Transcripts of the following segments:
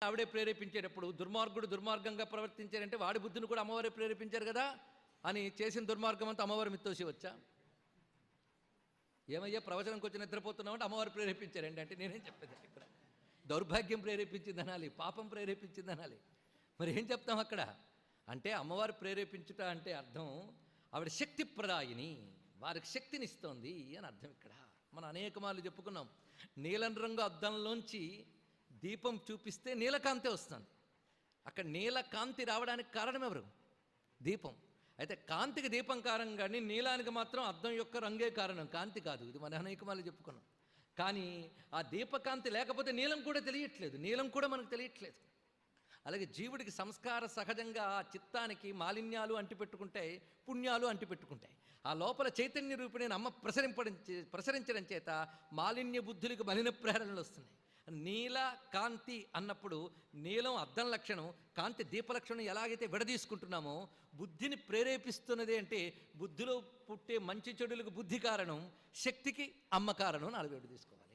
ఆవిడే ప్రేరేపించేటప్పుడు దుర్మార్గుడు దుర్మార్గంగా ప్రవర్తించారంటే వాడి బుద్ధిని కూడా అమ్మవారే ప్రేరేపించారు కదా అని చేసిన దుర్మార్గం అంతా అమ్మవారు మిత్తోసి వచ్చా? ఏమయ్యా ప్రవచనంకి వచ్చి నిద్రపోతున్నామంటే అమ్మవారు ప్రేరేపించారండి అంటే నేనేం చెప్పేది? ఇక్కడ దౌర్భాగ్యం ప్రేరేపించింది అనాలి, పాపం ప్రేరేపించింది అనాలి. మరి ఏం చెప్తాం అక్కడ? అంటే అమ్మవారు ప్రేరేపించుట అంటే అర్థం ఆవిడ శక్తి ప్రదాయిని, వారికి శక్తినిస్తోంది అని అర్థం. ఇక్కడ మనం అనేక మార్లు చెప్పుకున్నాం, నీలం రంగు అద్దంలోంచి దీపం చూపిస్తే నీలకాంతి వస్తుంది. అక్కడ నీలకాంతి రావడానికి కారణం ఎవరు? దీపం. అయితే కాంతికి దీపం కారణం, కానీ నీలానికి మాత్రం అద్దం యొక్క రంగే కారణం, కాంతి కాదు. ఇది మన అనేక మార్లు చెప్పుకున్నాం. కానీ ఆ దీపకాంతి లేకపోతే నీలం కూడా తెలియట్లేదు, నీలం కూడా మనకు తెలియట్లేదు. అలాగే జీవుడికి సంస్కార సహజంగా ఆ చిత్తానికి మాలిన్యాలు అంటిపెట్టుకుంటాయి, పుణ్యాలు అంటిపెట్టుకుంటాయి. ఆ లోపల చైతన్య రూపిణిని అమ్మ ప్రసరించడం చేత మాలిన్య బుద్ధులకు మలిన ప్రేరణలు వస్తున్నాయి. నీల కాంతి అన్నప్పుడు నీలం అద్దం లక్షణం, కాంతి దీపలక్షణం ఎలాగైతే విడదీసుకుంటున్నామో బుద్ధిని ప్రేరేపిస్తున్నది అంటే బుద్ధిలో పుట్టే మంచి చెడులకు బుద్ధి కారణం, శక్తికి అమ్మ కారణం, నాలుగు విడ తీసుకోవాలి.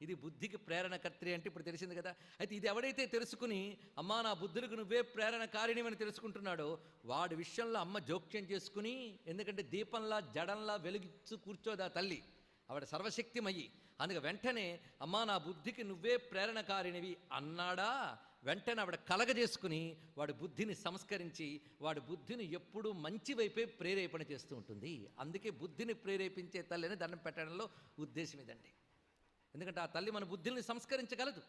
ఇది బుద్ధికి ప్రేరణకర్త్రి అంటే ఇప్పుడు తెలిసింది కదా. అయితే ఇది ఎవడైతే తెలుసుకుని అమ్మా నా బుద్ధులకు నువ్వే ప్రేరణకారిణి అని తెలుసుకుంటున్నాడో వాడి విషయంలో అమ్మ జోక్యం చేసుకుని, ఎందుకంటే దీపంలా జడంలా వెలిగించు కూర్చోదా తల్లి, ఆవిడ సర్వశక్తిమయ్యి. అందుకే వెంటనే అమ్మా నా బుద్ధికి నువ్వే ప్రేరణకారినివి అన్నాడా, వెంటనే ఆవిడ కలగజేసుకుని వాడి బుద్ధిని సంస్కరించి వాడి బుద్ధిని ఎప్పుడూ మంచి వైపే ప్రేరేపణ చేస్తూ ఉంటుంది. అందుకే బుద్ధిని ప్రేరేపించే తల్లిని దండం పెట్టడంలో ఉద్దేశం ఇదండి. ఎందుకంటే ఆ తల్లి మన బుద్ధిని సంస్కరించగలదు,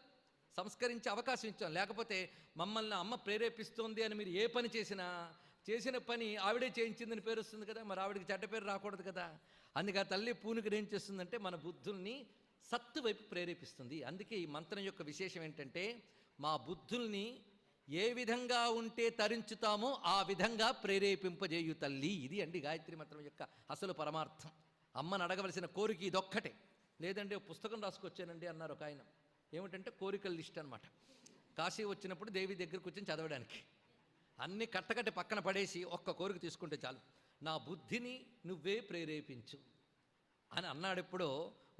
సంస్కరించే అవకాశం ఇచ్చాం. లేకపోతే మమ్మల్ని అమ్మ ప్రేరేపిస్తోంది అని మీరు ఏ పని చేసిన పని ఆవిడే చేయించిందని పేరు వస్తుంది కదా, మరి ఆవిడికి చెడ్డ పేరు రాకూడదు కదా. అందుకే ఆ తల్లి పూనుకుని ఏం చేస్తుందంటే మన బుద్ధుల్ని సత్తు వైపు ప్రేరేపిస్తుంది. అందుకే ఈ మంత్రం యొక్క విశేషం ఏంటంటే మా బుద్ధుల్ని ఏ విధంగా ఉంటే తరించుతామో ఆ విధంగా ప్రేరేపింపజేయు తల్లి. ఇది అండి గాయత్రి మంత్రం యొక్క అసలు పరమార్థం. అమ్మను అడగవలసిన కోరిక ఇదొక్కటే. లేదంటే పుస్తకం రాసుకొచ్చానండి అన్నారు ఒక ఆయన. ఏమిటంటే కోరికల లిస్ట్ అనమాట. కాశీ వచ్చినప్పుడు దేవి దగ్గరకు వచ్చి చదవడానికి అన్ని కట్టకట్టి పక్కన పడేసి ఒక్క కోరిక తీసుకుంటే చాలు, నా బుద్ధిని నువ్వే ప్రేరేపించు అని అన్నాడెప్పుడో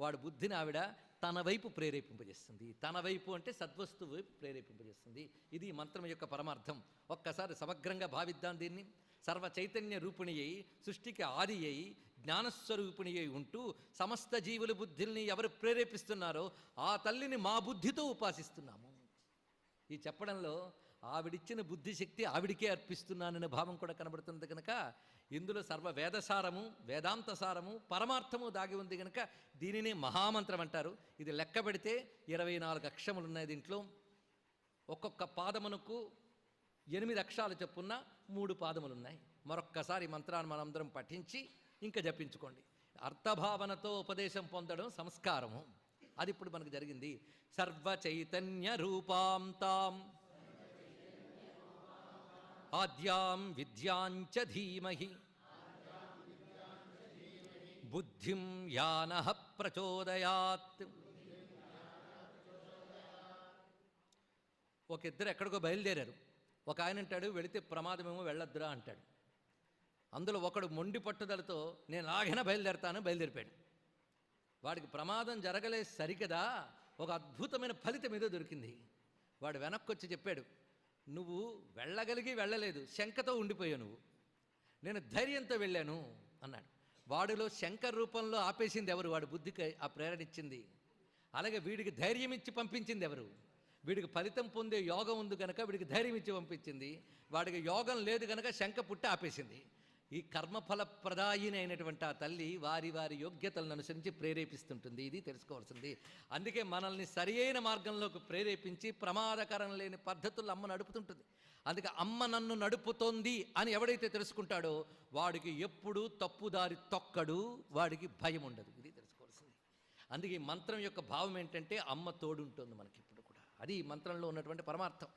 వాడి బుద్ధిని ఆవిడ తన వైపు ప్రేరేపింపజేస్తుంది. తన వైపు అంటే సద్వస్తువు వైపు ప్రేరేపింపజేస్తుంది. ఇది మంత్రం యొక్క పరమార్థం. ఒక్కసారి సమగ్రంగా భావిద్దాం దీన్ని. సర్వ చైతన్య రూపిణి అయి, సృష్టికి ఆది అయి, జ్ఞానస్వరూపిణి అయి ఉంటూ సమస్త జీవుల బుద్ధిల్ని ఎవరు ప్రేరేపిస్తున్నారో ఆ తల్లిని మా బుద్ధితో ఉపాసిస్తున్నాము. ఈ చెప్పడంలో ఆవిడిచ్చిన బుద్ధిశక్తి ఆవిడికే అర్పిస్తున్నాననే భావం కూడా కనబడుతుంది. కనుక ఇందులో సర్వ వేదసారము, వేదాంతసారము, పరమార్థము దాగి ఉంది. కనుక దీనినే మహామంత్రం అంటారు. ఇది లెక్క పెడితే 24 అక్షరములు ఉన్నాయి దీంట్లో. ఒక్కొక్క పాదమునకు 8 అక్షరాలు చెప్పున్న 3 పాదములు ఉన్నాయి. మరొక్కసారి మంత్రాన్ని మనందరం పఠించి ఇంకా జపించుకోండి. అర్థభావనతో ఉపదేశం పొందడం సంస్కారము. అది ఇప్పుడు మనకు జరిగింది. సర్వ చైతన్య రూపాం తాం ఆద్యాం విద్యాంచ ధీమహి బుద్ధిం యానః ప్రచోదయాత్. ఒక ఇద్దరు ఎక్కడికో బయలుదేరారు. ఒక ఆయన అంటాడు వెళితే ప్రమాదమేమో వెళ్ళొద్దురా అంటాడు. అందులో ఒకడు మొండి పట్టుదలతో నేను ఆగైనా బయలుదేరిపాడు. వాడికి ప్రమాదం జరగలే సరికదా ఒక అద్భుతమైన ఫలితం ఏదో దొరికింది. వాడు వెనక్కి వచ్చి చెప్పాడు, నువ్వు వెళ్ళగలిగి వెళ్ళలేదు, శంకతో ఉండిపోయావు, నువ్వు నేను ధైర్యంతో వెళ్ళాను అన్నాడు. వాడిలో శంక రూపంలో ఆపేసింది ఎవరు? వాడి బుద్ధికి ఆ ప్రేరణ ఇచ్చింది. అలాగే వీడికి ధైర్యం ఇచ్చి పంపించింది ఎవరు? వీడికి ఫలితం పొందే యోగం ఉంది కనుక వీడికి ధైర్యం ఇచ్చి పంపించింది. వాడికి యోగం లేదు కనుక శంక పుట్టి ఆపేసింది. ఈ కర్మఫల ప్రదాయిని అయినటువంటి ఆ తల్లి వారి వారి యోగ్యతలను అనుసరించి ప్రేరేపిస్తుంటుంది. ఇది తెలుసుకోవాల్సింది. అందుకే మనల్ని సరి అయిన మార్గంలోకి ప్రేరేపించి ప్రమాదకరం లేని పద్ధతుల్లో అమ్మ నడుపుతుంటుంది. అందుకే అమ్మ నన్ను నడుపుతోంది అని ఎవడైతే తెలుసుకుంటాడో వాడికి ఎప్పుడూ తప్పుదారి తొక్కడు, వాడికి భయం ఉండదు. ఇది తెలుసుకోవాల్సింది. అందుకే ఈ మంత్రం యొక్క భావం ఏంటంటే అమ్మ తోడుంటుంది మనకి ఇప్పుడు కూడా. అది ఈ మంత్రంలో ఉన్నటువంటి పరమార్థం.